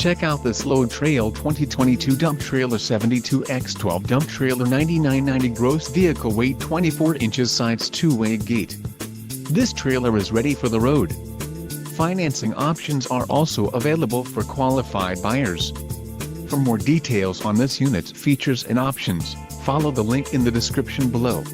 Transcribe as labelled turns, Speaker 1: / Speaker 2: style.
Speaker 1: Check out this Load Trail 2022 Dump Trailer 72x12 Dump Trailer 9990 gross vehicle weight 24 inches sides 2-way gate. This trailer is ready for the road. Financing options are also available for qualified buyers. For more details on this unit's features and options, follow the link in the description below.